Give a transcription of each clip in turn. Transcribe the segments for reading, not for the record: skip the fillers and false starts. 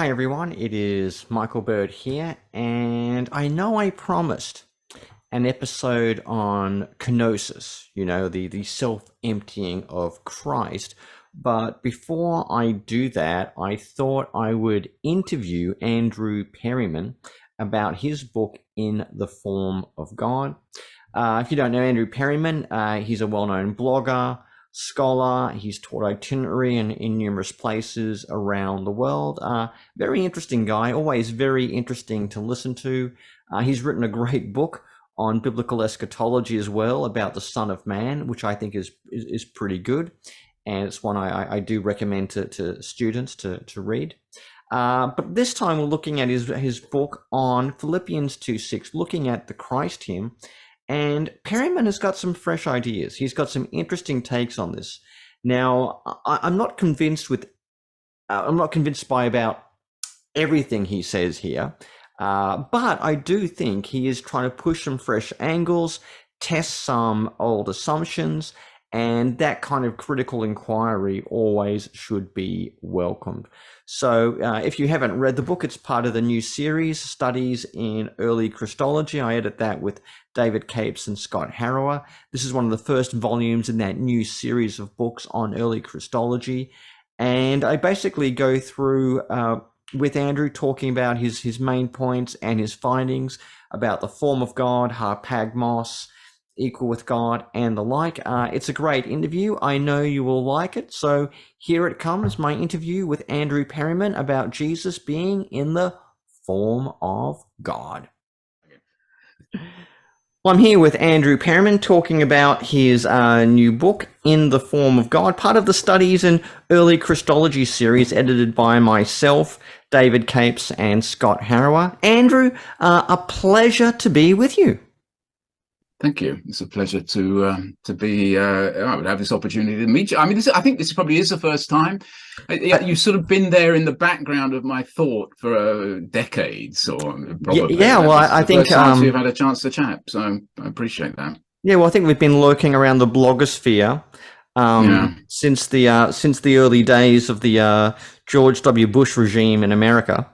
Hi everyone, it is Michael Bird here, and I know I promised an episode on kenosis, the self-emptying of Christ, but before I do that, I thought I would interview Andrew Perriman about his book, In the Form of God. If you don't know Andrew Perriman, he's a well-known blogger, scholar. He's taught itinerary in numerous places around the world. Very interesting guy, always very interesting to listen to. He's written a great book on biblical eschatology as well, about the Son of Man, which I think is pretty good. And it's one I do recommend to students to read. But this time we're looking at his book on Philippians 2:6, looking at the Christ hymn. And Perriman has got some fresh ideas. He's got some interesting takes on this. Now, I'm not convinced by about everything he says here, but I do think he is trying to push some fresh angles, test some old assumptions, and that kind of critical inquiry always should be welcomed. So if you haven't read the book, it's part of the new series, Studies in Early Christology. I edit that with David Capes and Scott Harrower. This is one of the first volumes in that new series of books on early Christology. And I basically go through with Andrew, talking about his main points and his findings about the form of God, Harpagmos, equal with God, and the like. It's a great interview. I know you will like it. So here it comes, my interview with Andrew Perriman about Jesus being in the form of God. Well, I'm here with Andrew Perriman talking about his new book, In the Form of God, part of the Studies in Early Christology series, edited by myself, David Capes, and Scott Harrower. Andrew, a pleasure to be with you. Thank you. It's a pleasure to be. I would have this opportunity to meet you. I mean, I think this probably is the first time. You've sort of been there in the background of my thought for decades, or probably. Yeah. Well, I think we've had a chance to chat, so I appreciate that. Yeah. Well, I think we've been lurking around the blogosphere since the early days of the George W. Bush regime in America.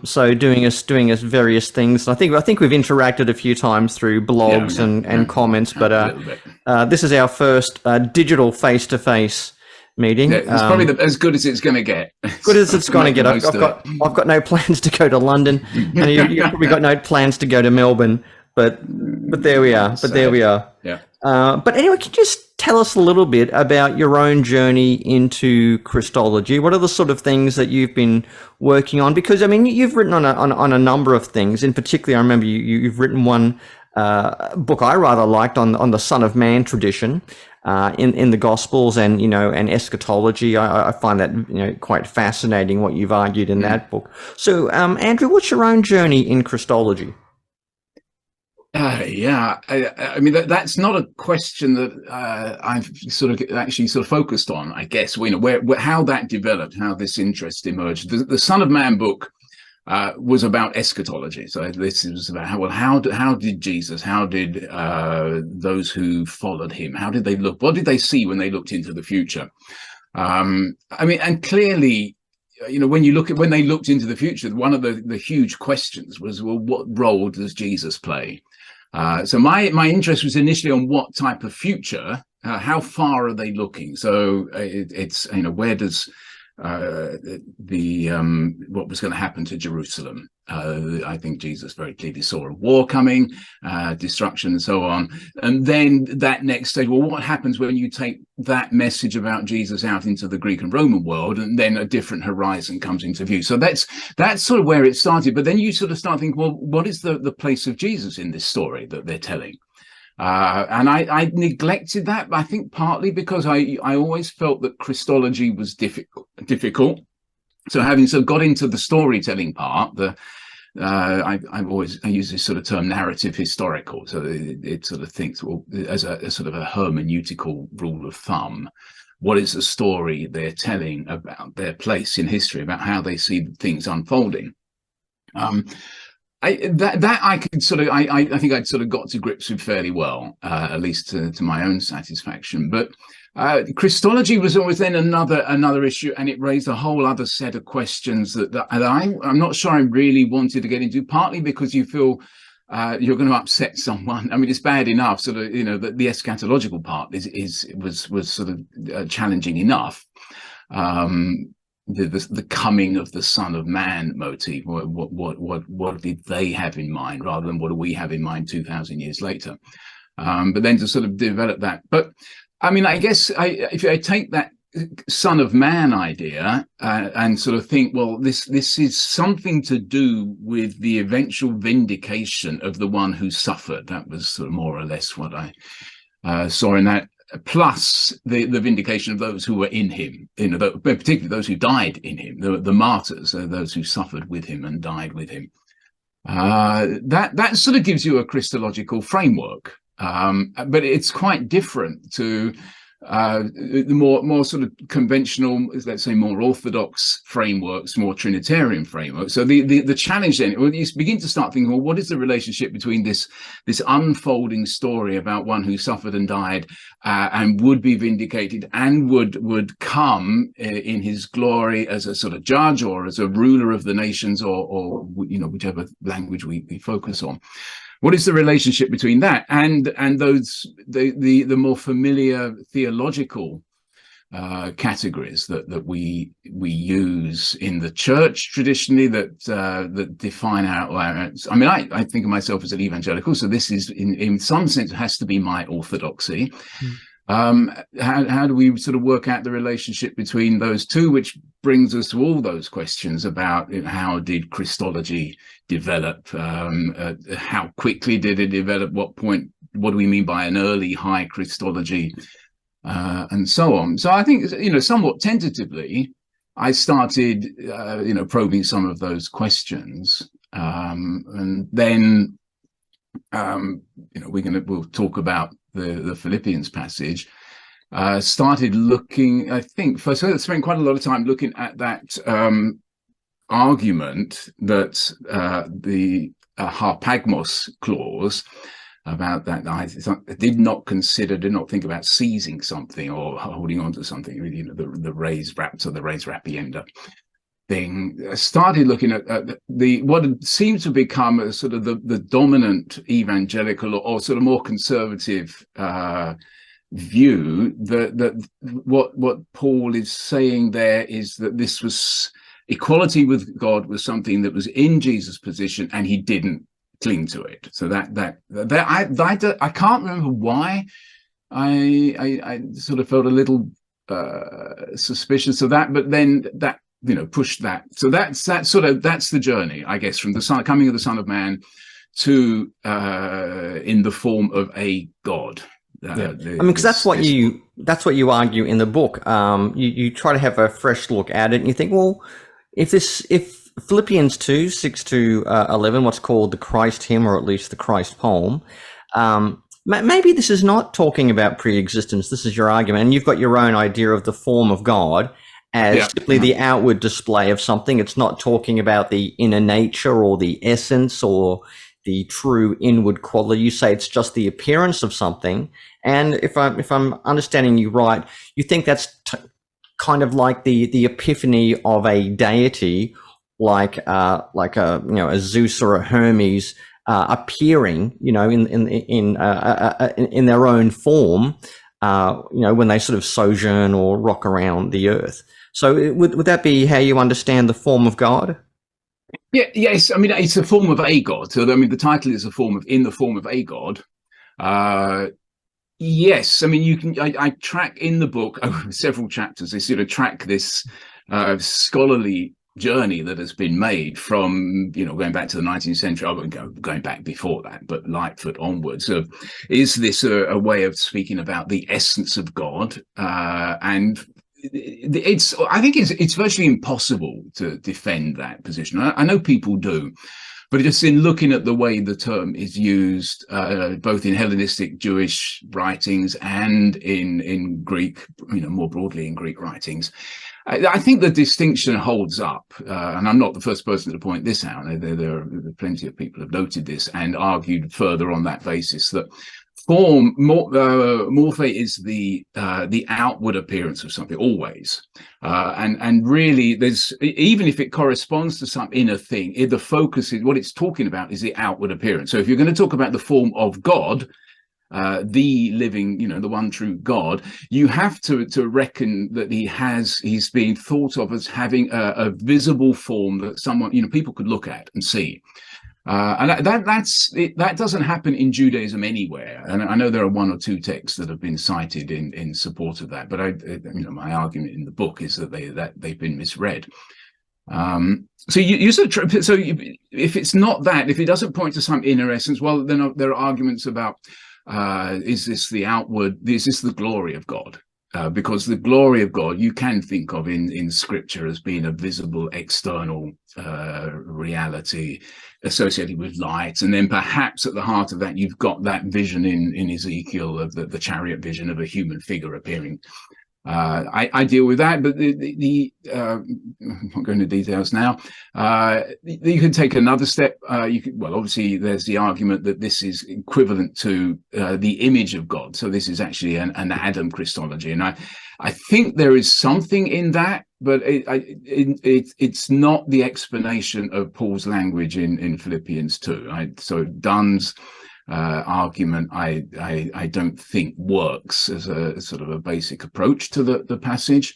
So doing us various things. I think we've interacted a few times through blogs and comments, but this is our first digital face-to-face meeting. Yeah, it's probably as good as it's going to get. Good as it's going to get. I've got no plans to go to London, and you've probably got no plans to go to Melbourne. But there we are. Yeah. But anyway, can you just tell us a little bit about your own journey into Christology? What are the sort of things that you've been working on? Because I mean, you've written on a number of things. In particular, I remember you've written one book I rather liked on the Son of Man tradition in the Gospels, and and eschatology. I find that quite fascinating what you've argued in that book. So, Andrew, what's your own journey in Christology? I mean, that's not a question that I've sort of focused on, I guess. How that developed, how this interest emerged. The Son of Man book was about eschatology. So this is about how did Jesus, how did those who followed him, how did they look? What did they see when they looked into the future? I mean, and clearly, when they looked into the future, one of the huge questions was, well, what role does Jesus play? So my interest was initially on what type of future, how far are they looking? So it's where does what was going to happen to Jerusalem? I think Jesus very clearly saw a war coming, destruction, and so on. And then that next stage, well, what happens when you take that message about Jesus out into the Greek and Roman world, and then a different horizon comes into view? So that's sort of where it started. But then you sort of start thinking, well, what is the place of Jesus in this story that they're telling? And I neglected that, I think partly because I always felt that Christology was difficult. So having sort of got into the storytelling part, I use this sort of term, narrative historical. So it sort of thinks, well, as a sort of a hermeneutical rule of thumb, what is the story they're telling about their place in history, about how they see things unfolding? That I could sort of, I think I'd sort of got to grips with fairly well, at least to my own satisfaction. But Christology was always then another issue, and it raised a whole other set of questions that I'm not sure I really wanted to get into. Partly because you feel you're going to upset someone. I mean, it's bad enough, sort of, the eschatological part was sort of challenging enough. The coming of the Son of Man motif. What did they have in mind, rather than what do we have in mind 2,000 years later? But then to sort of develop that. But I mean, I guess if I take that Son of Man idea and sort of think, well, this is something to do with the eventual vindication of the one who suffered. That was sort of more or less what I saw in that. Plus the vindication of those who were in him, particularly those who died in him, the martyrs, those who suffered with him and died with him. That sort of gives you a Christological framework, but it's quite different to the more sort of conventional, let's say, more orthodox frameworks, more Trinitarian frameworks. So the challenge then, well, you begin to start thinking, well, what is the relationship between this unfolding story about one who suffered and died and would be vindicated and would come in his glory as a sort of judge or as a ruler of the nations, or whichever language we focus on. What is the relationship between that and those the more familiar theological categories that we use in the church traditionally that define our? I mean, I think of myself as an evangelical, so this is in some sense has to be my orthodoxy. How do we sort of work out the relationship between those two, which brings us to all those questions about how did Christology develop, how quickly did it develop, what do we mean by an early high Christology, and so on. So I think, somewhat tentatively, I started, probing some of those questions, and then, we'll talk about the Philippians passage. Started looking, I think, first I spent quite a lot of time looking at that argument that the Harpagmos clause about that I did not think about seizing something or holding on to something, the raised raptor, the raised rapienda thing. I started looking at what seemed to become a sort of the dominant evangelical or sort of more conservative view that what Paul is saying there is that this was equality with God was something that was in Jesus' position and he didn't cling to it. So that I can't remember why I sort of felt a little suspicious of that, but then that pushed that. So that's the journey, I guess, from the coming of the Son of Man to in the form of a God. Because that's what you argue in the book. You try to have a fresh look at it, and you think, well, if Philippians 2:6-11, what's called the Christ hymn, or at least the Christ poem, maybe this is not talking about pre-existence. This is your argument, and you've got your own idea of the form of God as simply the outward display of something. It's not talking about the inner nature or the essence or the true inward quality. You say it's just the appearance of something. And if I'm understanding you right, you think that's kind of like the epiphany of a deity, like a Zeus or a Hermes appearing, in their own form, when they sort of sojourn or rock around the earth. So would that be how you understand the form of God? Yeah, yes. I mean, it's a form of a God. So, I mean, the title is in the form of a God. Yes. I mean, I track in the book over several chapters. I sort of track this scholarly journey that has been made from, going back to the 19th century. I won't go going back before that, but Lightfoot onwards. So is this a way of speaking about the essence of God? And I think it's virtually impossible to defend that position. I know people do, but just in looking at the way the term is used, both in Hellenistic Jewish writings and in Greek, more broadly in Greek writings, I think the distinction holds up, and I'm not the first person to point this out. There are plenty of people who have noted this and argued further on that basis that form, morphe is the outward appearance of something always, and really, there's, even if it corresponds to some inner thing, the focus is what it's talking about is the outward appearance. So if you're going to talk about the form of God, the living, the one true God, you have to reckon that he's being thought of as having a visible form that someone, people could look at and see. And that doesn't happen in Judaism anywhere. And I know there are one or two texts that have been cited in support of that, but my argument in the book is that they've been misread. So if it's not that, if it doesn't point to some inner essence, well, then there are arguments about is this the glory of God? Because the glory of God you can think of in Scripture as being a visible external reality associated with light, and then perhaps at the heart of that you've got that vision in Ezekiel of the chariot vision of a human figure appearing. I deal with that, but I'm not going into details now. You can take another step. Obviously, there's the argument that this is equivalent to the image of God. So this is actually an Adam Christology, and I think there is something in that, but it's not the explanation of Paul's language in Philippians 2. So Dunn's argument I don't think works as a sort of a basic approach to the passage.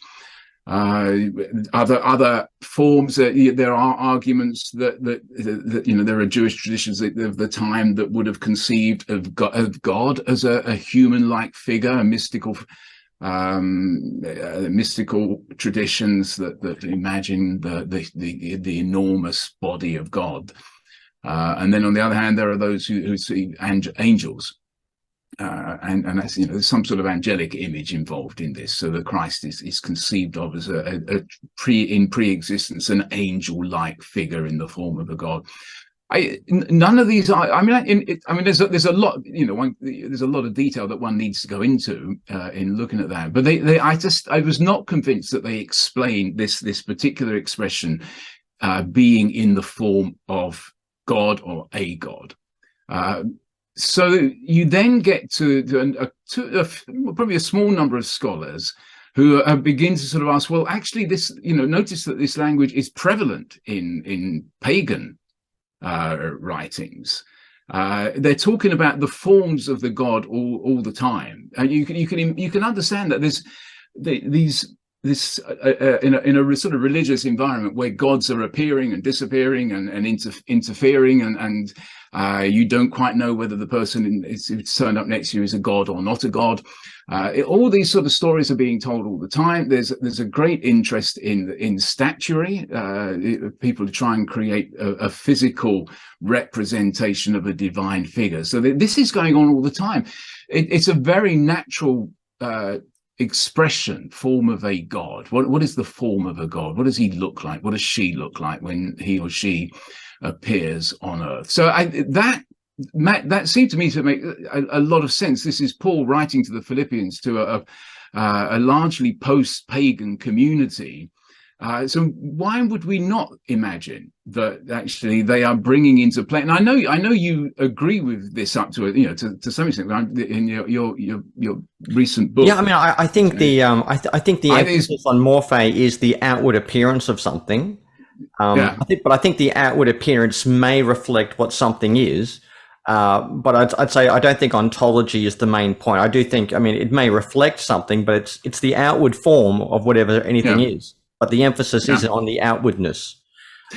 Other forms, there are arguments that there are Jewish traditions of the time that would have conceived of God as a human-like figure, a mystical traditions that imagine the enormous body of God. And then on the other hand, there are those who see angels, and that's, there's some sort of angelic image involved in this, so that Christ is conceived of as in pre-existence an angel-like figure in the form of a God. None of these are. There's a lot. There's a lot of detail that one needs to go into in looking at that. But I was not convinced that they explain this particular expression being in the form of God or a God. So you then get to probably a small number of scholars who begin to sort of ask, well, actually, this, notice that this language is prevalent in pagan writings. They're talking about the forms of the God all the time. You can understand that there's this in a sort of religious environment where gods are appearing and disappearing and interfering, and you don't quite know whether the person who's turned up next to you is a god or not a god. All these sort of stories are being told all the time. There's a great interest in statuary. People try and create a physical representation of a divine figure. So this is going on all the time. It's a very natural form of a god. What is the form of a god? What does he look like? What does she look like when he or she appears on earth? So that seemed to me to make a lot of sense. This is Paul writing to the Philippians, to a largely post-pagan community. So why would we not imagine that actually they are bringing into play? And I know you agree with this up to to some extent in your recent book. Yeah, I think the emphasis on morphe is the outward appearance of something. I think the outward appearance may reflect what something is. But I'd say I don't think ontology is the main point. I do think, it may reflect something, but it's the outward form of whatever anything is. But the emphasis is on the outwardness.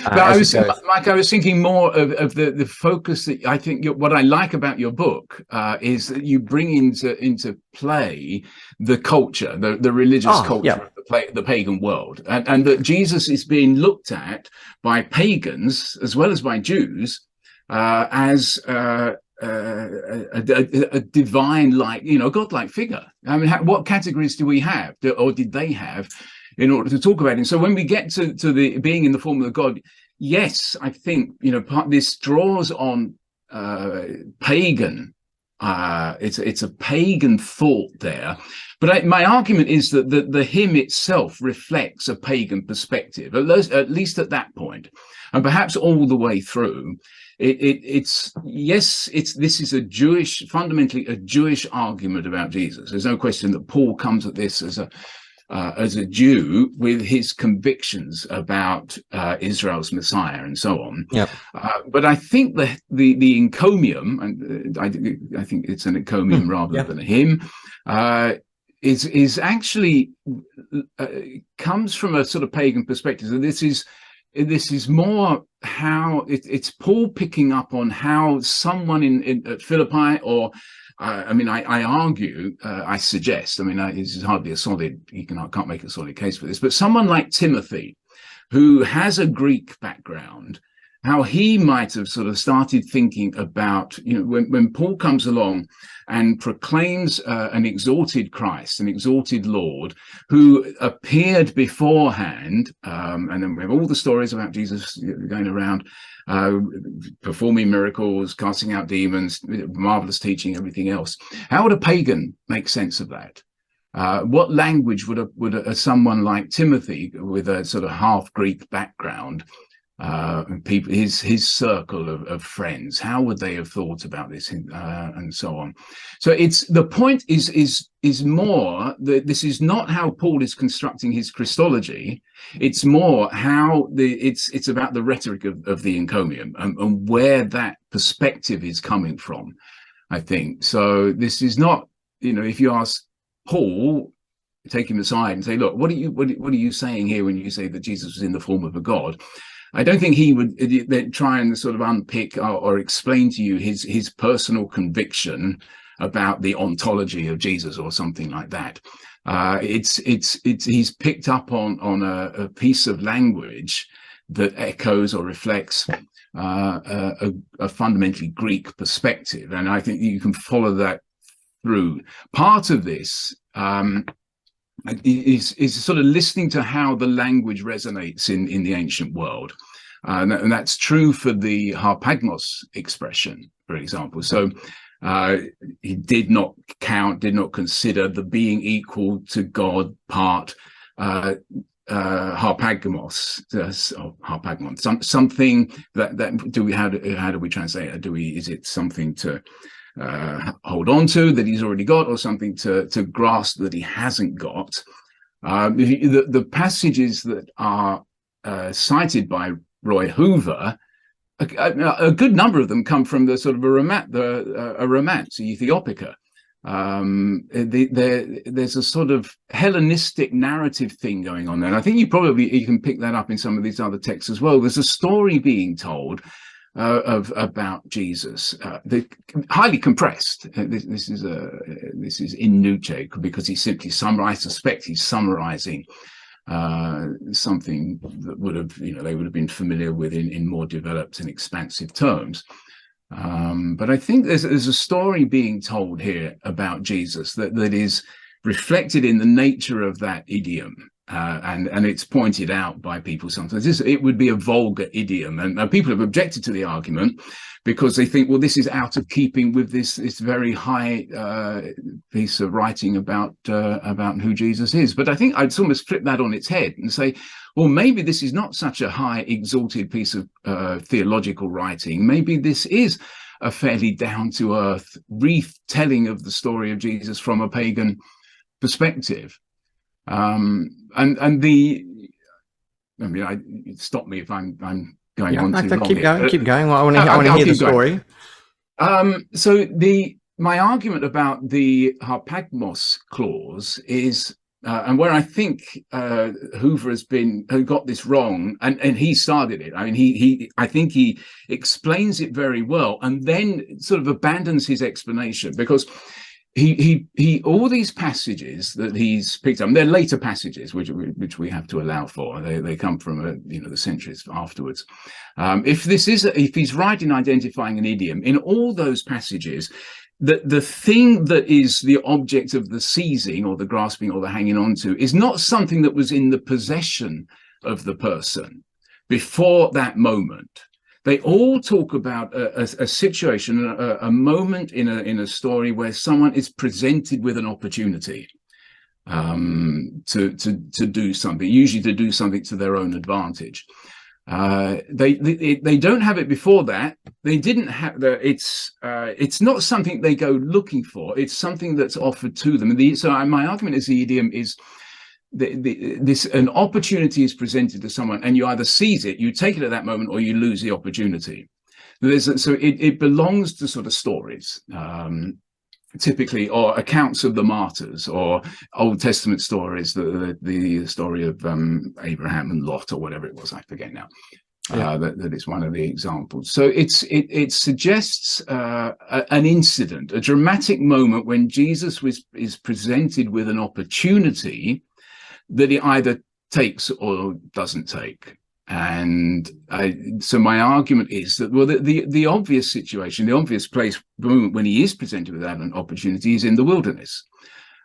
Mike, I was thinking more of the focus that I think what I like about your book is that you bring into play the culture, the religious culture of the pagan world, and that Jesus is being looked at by pagans as well as by Jews as a divine-like, God-like figure. What categories do we have, or did they have, in order to talk about him? So when we get to the being in the form of the God, yes, I think this draws on pagan it's a pagan thought there. But my argument is that the hymn itself reflects a pagan perspective, at least at that point, and perhaps all the way through. This is fundamentally a Jewish argument about Jesus. There's no question that Paul comes at this as a Jew with his convictions about Israel's Messiah and so on. Yep. But I think the encomium, and I think it's an encomium rather than a hymn, is actually comes from a sort of pagan perspective. So this is more how it's Paul picking up on how someone at Philippi, or I argue, I suggest, this is hardly a solid, can't make a solid case for this, but someone like Timothy, who has a Greek background, how he might have sort of started thinking about, when Paul comes along and proclaims an exalted Christ, an exalted Lord, who appeared beforehand, and then we have all the stories about Jesus going around, performing miracles, casting out demons, marvelous teaching, everything else. How would a pagan make sense of that? What language would someone like Timothy, with a sort of half Greek background, people, his circle of friends, how would they have thought about this, and so on? So the point is more that this is not how Paul is constructing his Christology. It's more how it's about the rhetoric of the encomium and where that perspective is coming from, I think. So this is not, if you ask Paul, take him aside and say, look, what are you saying here when you say that Jesus was in the form of a god? I don't think he would try and sort of unpick or explain to you his personal conviction about the ontology of Jesus or something like that. He's picked up on a piece of language that echoes or reflects a fundamentally Greek perspective, and I think you can follow that through. Part of this is sort of listening to how the language resonates in the ancient world. And that's true for the Harpagmos expression, for example. So he did not consider the being equal to God part Harpagmos, something that how do we translate it? Is it something to hold on to that he's already got, or something to grasp that he hasn't got? The passages that are cited by Roy Hoover, a good number of them come from the sort of a romance, Ethiopica. There's a sort of Hellenistic narrative thing going on there, and I think you can pick that up in some of these other texts as well. There's a story being told about Jesus, highly compressed. This is in nuce, because he's simply I suspect he's summarizing something that they would have been familiar with in more developed and expansive terms. But I think there's a story being told here about Jesus that is reflected in the nature of that idiom. And it's pointed out by people sometimes. It would be a vulgar idiom, and people have objected to the argument because they think, well, this is out of keeping with this very high piece of writing about who Jesus is. But I think I'd almost flip that on its head and say, well, maybe this is not such a high, exalted piece of theological writing. Maybe this is a fairly down-to-earth retelling of the story of Jesus from a pagan perspective. Stop me if I'm going on too long. Keep going. Well, I want to hear the story. So my argument about the Harpagmos clause is, and where I think Hoover got this wrong, and he started it. I think he explains it very well, and then sort of abandons his explanation, because he all these passages that he's picked up, and they're later passages which we have to allow for. They come from the centuries afterwards. If he's right in identifying an idiom in all those passages, the thing that is the object of the seizing or the grasping or the hanging on to is not something that was in the possession of the person before that moment. They all talk about a situation, a moment in a story where someone is presented with an opportunity to do something, usually to do something to their own advantage. They don't have it before that. They didn't have it's not something they go looking for. It's something that's offered to them. So my argument is the idiom is an opportunity is presented to someone, and you either seize it, you take it at that moment, or you lose the opportunity. So it belongs to sort of stories, typically, or accounts of the martyrs, or Old Testament stories, the story of Abraham and Lot, or whatever it was, I forget now. Yeah. That is one of the examples. So it suggests an incident, a dramatic moment when Jesus is presented with an opportunity that he either takes or doesn't take. And so my argument is that, well, the obvious situation, the obvious place when he is presented with that an opportunity is in the wilderness.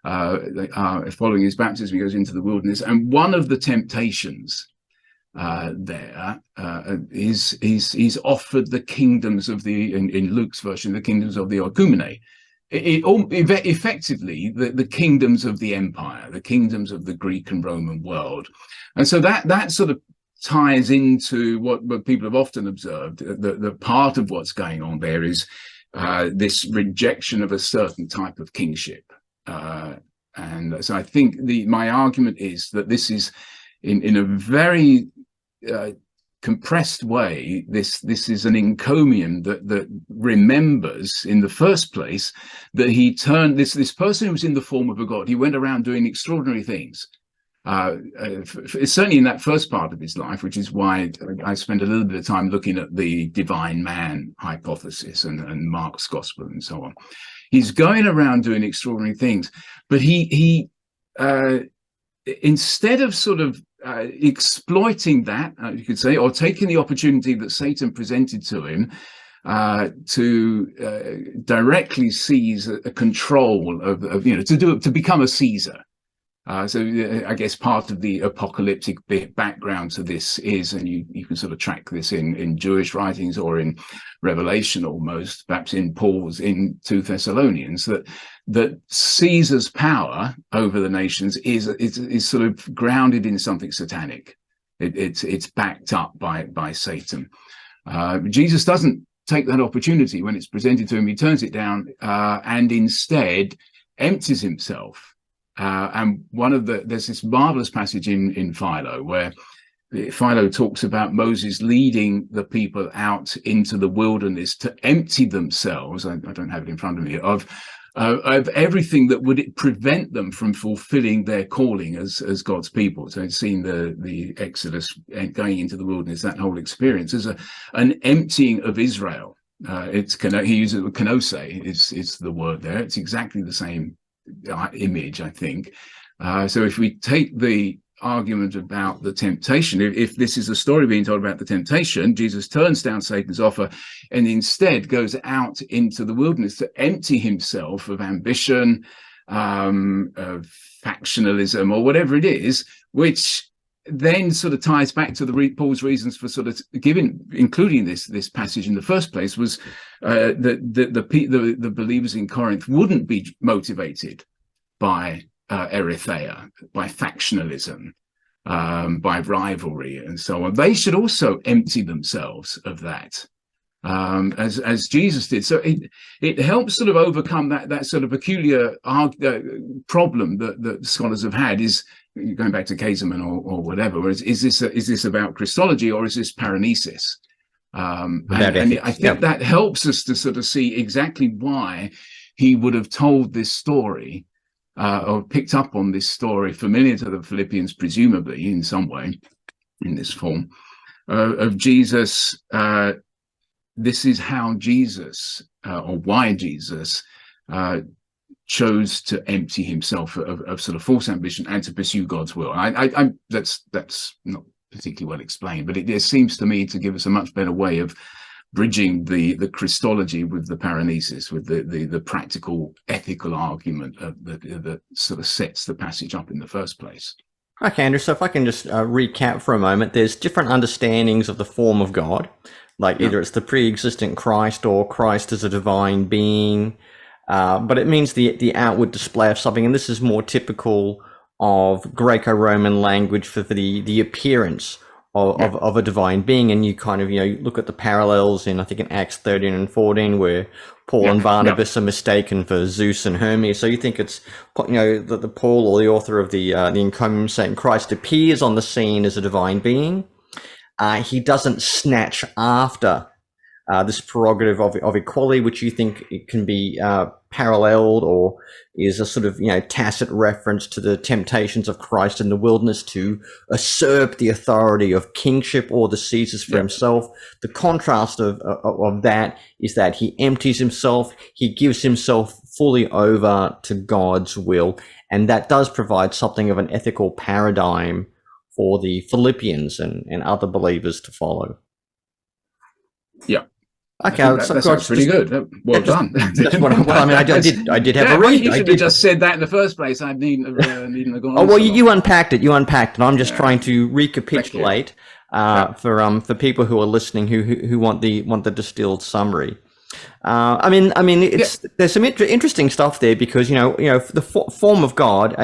Following his baptism, he goes into the wilderness, and one of the temptations there is he's offered the kingdoms of in Luke's version, the kingdoms of the oikoumene. Effectively the kingdoms of the empire, the kingdoms of the Greek and Roman world. And so that sort of ties into what people have often observed. The part of what's going on there is this rejection of a certain type of kingship. And so I think my argument is that this is in a very compressed way, this is an encomium that remembers in the first place that he turned this person who was in the form of a god. He went around doing extraordinary things, certainly in that first part of his life, which is why I spent a little bit of time looking at the divine man hypothesis and Mark's gospel and so on. He's going around doing extraordinary things, but he instead of sort of exploiting that, you could say, or taking the opportunity that Satan presented to him to directly seize a control of to become a Caesar. So I guess part of the apocalyptic background to this is, and you can sort of track this in Jewish writings or in Revelation almost, perhaps in Paul's in 2 Thessalonians, that Caesar's power over the nations is sort of grounded in something satanic. It's backed up by Satan. Jesus doesn't take that opportunity when it's presented to him. He turns it down and instead empties himself. And there's this marvelous passage in Philo where Philo talks about Moses leading the people out into the wilderness to empty themselves. I don't have it in front of me, of everything that would prevent them from fulfilling their calling as God's people. So it's seen the Exodus going into the wilderness, that whole experience as an emptying of Israel. He uses kenose is the word there. It's exactly the same image, I think. So if we take the argument about the temptation, if this is a story being told about the temptation, Jesus turns down Satan's offer and instead goes out into the wilderness to empty himself of ambition, of factionalism, or whatever it is, which then sort of ties back to Paul's reasons for sort of including this passage in the first place, was that the believers in Corinth wouldn't be motivated by erytheia, by factionalism, by rivalry, and so on. They should also empty themselves of that, as Jesus did. So it helps sort of overcome that sort of peculiar problem that scholars have had, is going back to Caseman or whatever. Is this about Christology, or is this paranesis? And I think that helps us to sort of see exactly why he would have told this story, or picked up on this story, familiar to the Philippians, presumably in some way, in this form, of Jesus. This is how Jesus, or why Jesus, chose to empty himself of sort of false ambition and to pursue God's will. That's not particularly well explained, but it seems to me to give us a much better way of bridging the Christology with the paranesis, with the practical ethical argument that sort of sets the passage up in the first place. Okay, Andrew, so if I can just recap for a moment, there's different understandings of the form of God. Like either it's the pre-existent Christ or Christ as a divine being. But it means the outward display of something. And this is more typical of Greco-Roman language for the appearance of a divine being. And you kind of, you look at the parallels in, I think, in Acts 13 and 14, where Paul and Barnabas are mistaken for Zeus and Hermes. So you think it's, the Paul, or the author of the Encomium Saint Christ, appears on the scene as a divine being. He doesn't snatch after this prerogative of equality, which you think it can be paralleled or is a sort of tacit reference to the temptations of Christ in the wilderness to usurp the authority of kingship or the Caesars for himself. The contrast of that is that he empties himself, he gives himself fully over to God's will, and that does provide something of an ethical paradigm for the Philippians and other believers to follow. Yeah. Okay, that sounds pretty good. Well done. I did have a read. You should have just said that in the first place. I needn't have gone. Oh well, you unpacked it. I'm just trying to recapitulate for people who are listening who want the distilled summary. There's some interesting stuff there because the form of God.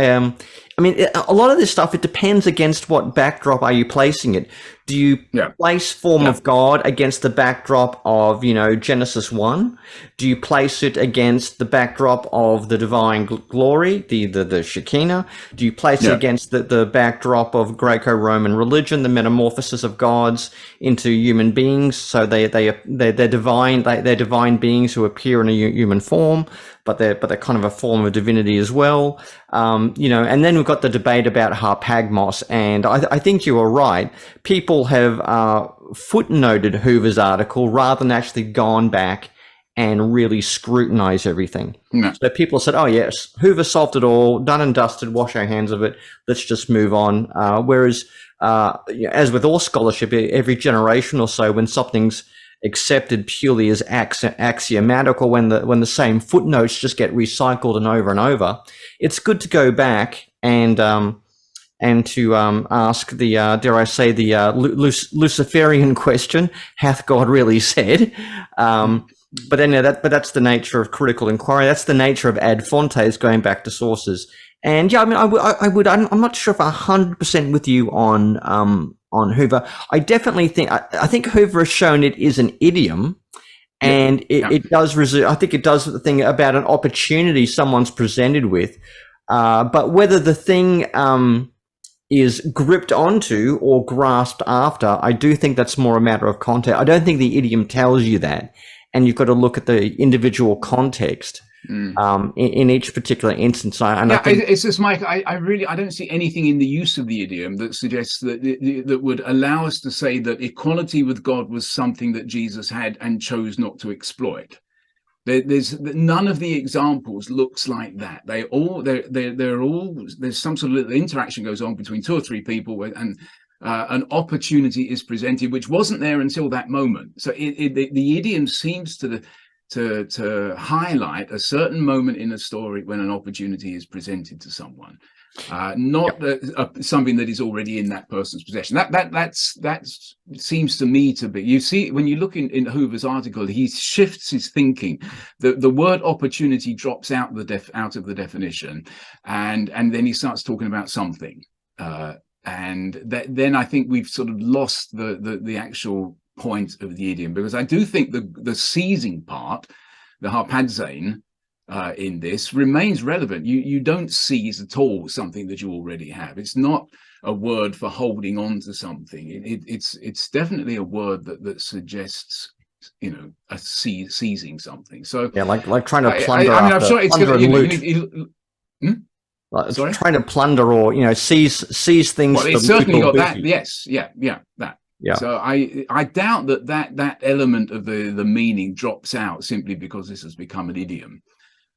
A lot of this stuff, it depends against what backdrop are you placing it. Do you place form of God against the backdrop of, Genesis 1? Do you place it against the backdrop of the divine glory, the Shekinah? Do you place it against the backdrop of Greco-Roman religion, the metamorphosis of gods into human beings? So they're divine beings who appear in a human form, but they're kind of a form of divinity as well. And then we've got the debate about Harpagmos, and I think you are right. People have footnoted Hoover's article rather than actually gone back and really scrutinize everything. So people said, oh yes, Hoover solved it all, done and dusted, wash our hands of it, let's just move on. Whereas, as with all scholarship, every generation or so, when something's accepted purely as axiomatic, or when the same footnotes just get recycled and over, it's good to go back and to ask the dare I say the Luciferian question: hath God really said? But that's the nature of critical inquiry. That's the nature of ad fontes, going back to sources. And I'm not sure if 100% with you on Hoover. I definitely think I think Hoover has shown it is an idiom, and it does. I think it does the thing about an opportunity someone's presented with, but whether the thing is gripped onto or grasped after, I do think that's more a matter of context. I don't think the idiom tells you that, and you've got to look at the individual context. In each particular instance. I think it's just, Mike, I don't see anything in the use of the idiom that suggests that would allow us to say that equality with God was something that Jesus had and chose not to exploit. There's none of the examples looks like that. They're all there's some sort of interaction goes on between two or three people, and an opportunity is presented which wasn't there until that moment. So the idiom seems to highlight a certain moment in a story when an opportunity is presented to someone, not something that is already in that person's possession. That seems to me to be. You see, when you look in Hoover's article, he shifts his thinking. The word opportunity drops out of the definition, and then he starts talking about something, and then I think we've sort of lost the actual point of the idiom, because I do think the seizing part, the harpadzane, in this remains relevant. You don't seize at all something that you already have. It's not a word for holding on to something. It's definitely a word that suggests a seizing something. So like trying to plunder. I'm sure it's going to Sorry? Trying to plunder or seize things. Well, it's certainly got that. Yes, that. Yeah. So I doubt that element of the meaning drops out simply because this has become an idiom.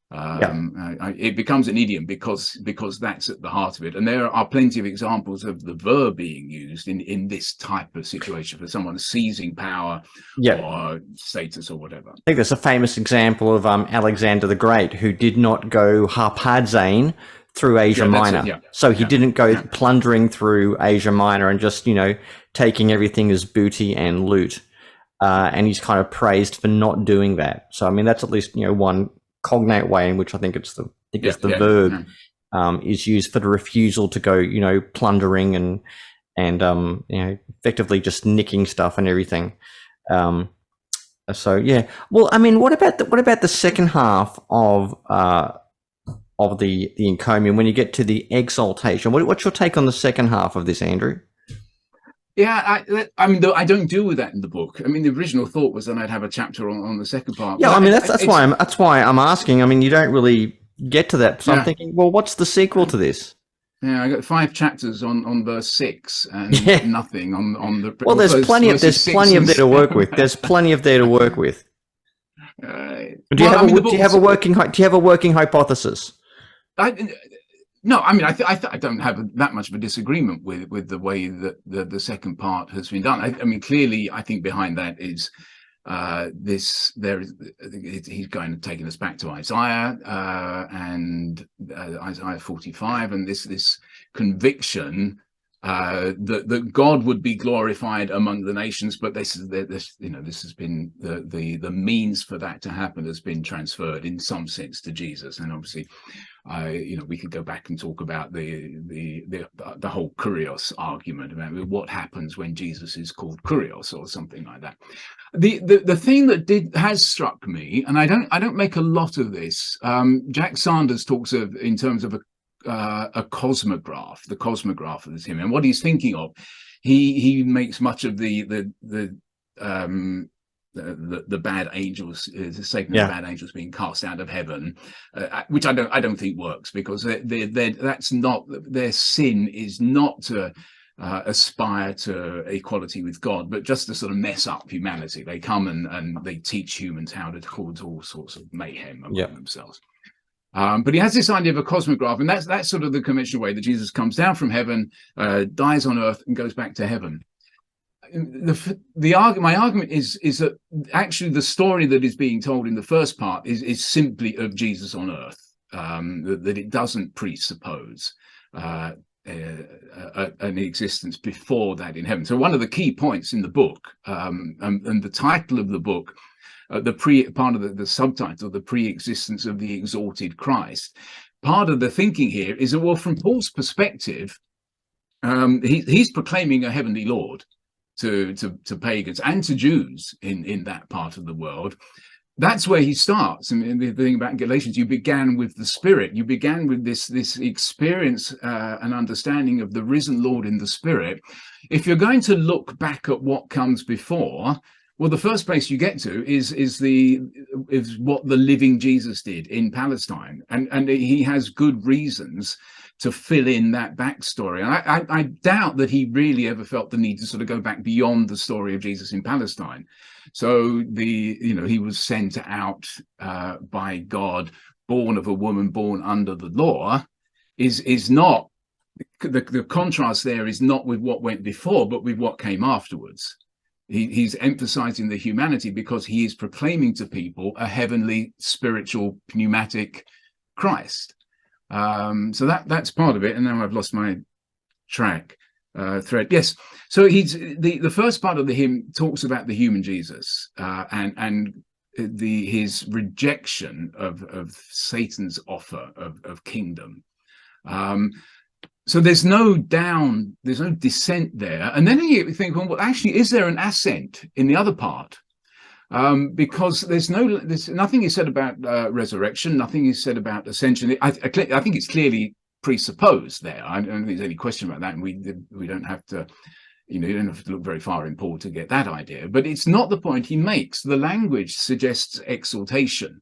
It becomes an idiom because that's at the heart of it, and there are plenty of examples of the verb being used in this type of situation for someone seizing power or status or whatever. I think there's a famous example of Alexander the Great, who did not go harpadzane through Asia Minor. So he didn't go plundering through Asia Minor and just taking everything as booty and loot. and he's kind of praised for not doing that. So I mean, that's at least one cognate way in which I think it's the verb is used for the refusal to go plundering and effectively just nicking stuff and everything. So yeah, well, I mean, what about the second half of the encomium when you get to the exaltation? What's your take on the second half of this, Andrew? Yeah, I mean, I don't deal with that in the book. I mean, the original thought was that I'd have a chapter on the second part. Yeah, I mean, that's why I'm asking. I mean, you don't really get to that, so I'm thinking, well, what's the sequel to this? Yeah, I got 5 chapters on verse 6 and nothing on the. Well, there's plenty of there to work with. There's plenty of there to work with. Do you have a working hypothesis? No, I mean, I don't have that much of a disagreement with the way that the second part has been done. I mean, clearly, I think behind that is he's going and taking us back to Isaiah and Isaiah 45, and this conviction that God would be glorified among the nations, but this has been the means for that to happen has been transferred in some sense to Jesus, and obviously. We could go back and talk about the whole kurios argument about what happens when Jesus is called kurios or something like that. The thing that has struck me, and I don't make a lot of this. Jack Sanders talks of in terms of a cosmograph, the cosmograph of this hymn, and what he's thinking of. He makes much of the bad angels, the statement of bad angels being cast out of heaven, which I don't think works, because that's not their sin is not to aspire to equality with God, but just to sort of mess up humanity. They come and they teach humans how to cause all sorts of mayhem among themselves. But he has this idea of a cosmograph, and that's sort of the conventional way that Jesus comes down from heaven, dies on earth, and goes back to heaven. My argument is that actually the story that is being told in the first part is simply of Jesus on earth, that it doesn't presuppose an existence before that in heaven. So one of the key points in the book, and the title of the book, part of the subtitle, the pre-existence of the exalted Christ. Part of the thinking here is that, well, from Paul's perspective, he's proclaiming a heavenly Lord to pagans and to Jews in that part of the world. That's where he starts. And the thing about Galatians, you began with the Spirit. You began with this experience and understanding of the risen Lord in the Spirit. If you're going to look back at what comes before, well, the first place you get to is what the living Jesus did in Palestine, and he has good reasons to fill in that backstory. And I doubt that he really ever felt the need to sort of go back beyond the story of Jesus in Palestine. So he was sent out by God, born of a woman, born under the law, is not the contrast there is not with what went before, but with what came afterwards. He's emphasizing the humanity because he is proclaiming to people a heavenly, spiritual, pneumatic Christ. So that's part of it. And now I've lost my thread. Yes. So the first part of the hymn talks about the human Jesus and his rejection of Satan's offer of kingdom. So there's no descent there. And then you think, well, actually, is there an ascent in the other part? Because there's nothing is said about resurrection, nothing is said about ascension. I think it's clearly presupposed there. I don't think there's any question about that, and we don't have to, you don't have to look very far in Paul to get that idea. But it's not the point he makes. The language suggests exaltation.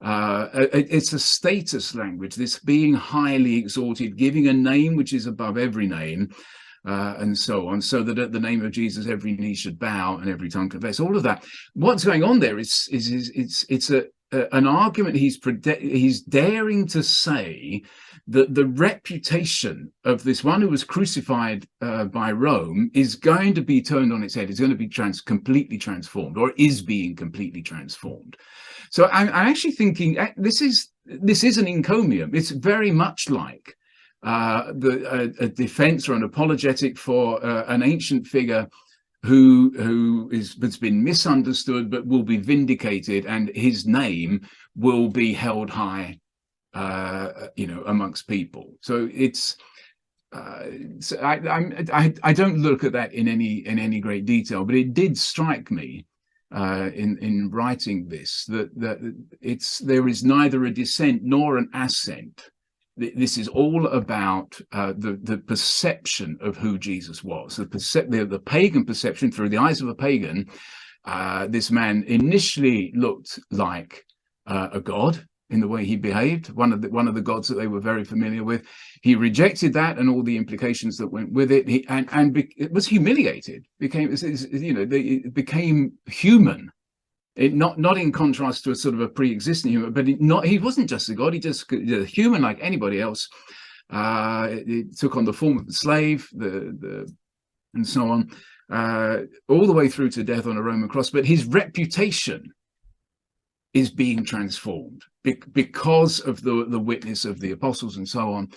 It's a status language, this being highly exalted, giving a name which is above every name, and so on, so that at the name of Jesus every knee should bow and every tongue confess. All of that. What's going on there is an argument. He's daring to say that the reputation of this one who was crucified by Rome is going to be turned on its head. It's going to be completely transformed, or is being completely transformed. So I'm actually thinking this is an encomium. It's very much like a defense or an apologetic for an ancient figure has been misunderstood but will be vindicated, and his name will be held high, amongst people. So it's I don't look at that in any great detail, but it did strike me in writing this that there is neither a descent nor an ascent. This is all about the perception of who Jesus was, the pagan perception through the eyes of a pagan. This man initially looked like a god in the way he behaved, one of the gods that they were very familiar with. He rejected that and all the implications that went with it. It was humiliated. It became human. Not in contrast to a sort of a pre-existing human, but he wasn't just a god. He just a human like anybody else. It took on the form of a slave, and so on, all the way through to death on a Roman cross. But his reputation is being transformed because of the witness of the apostles and so on,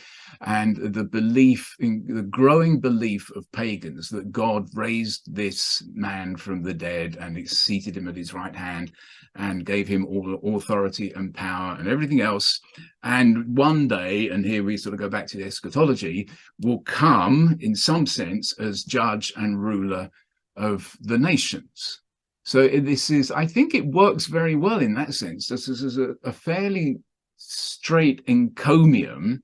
and the growing belief of pagans that God raised this man from the dead and seated him at his right hand and gave him all authority and power and everything else. And one day, and here we sort of go back to the eschatology, will come in some sense as judge and ruler of the nations. So I think it works very well in that sense. This is a fairly straight encomium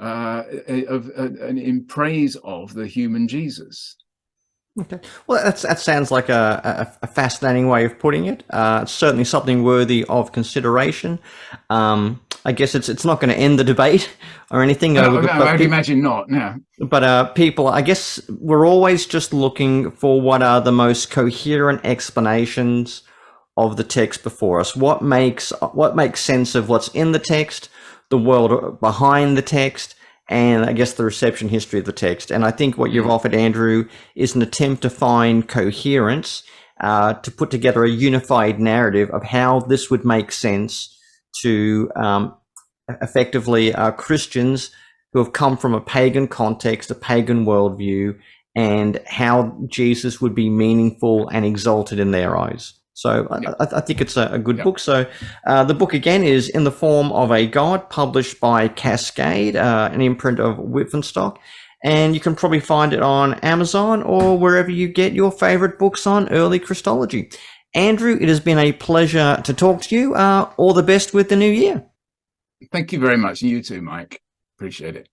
in praise of the human Jesus. Okay. Well, that sounds like a fascinating way of putting it. It's certainly something worthy of consideration. I guess it's not going to end the debate or anything. I would imagine not. No. But people, I guess we're always just looking for what are the most coherent explanations of the text before us. What makes sense of what's in the text, the world behind the text, and I guess the reception history of the text. And I think what you've offered, Andrew, is an attempt to find coherence, to put together a unified narrative of how this would make sense to effectively Christians who have come from a pagan context, a pagan worldview, and how Jesus would be meaningful and exalted in their eyes. So I think it's a good book. So the book, again, is In the Form of a God, published by Cascade, an imprint of Whitfenstock. And you can probably find it on Amazon or wherever you get your favorite books on early Christology. Andrew, it has been a pleasure to talk to you. All the best with the new year. Thank you very much. And you too, Mike. Appreciate it.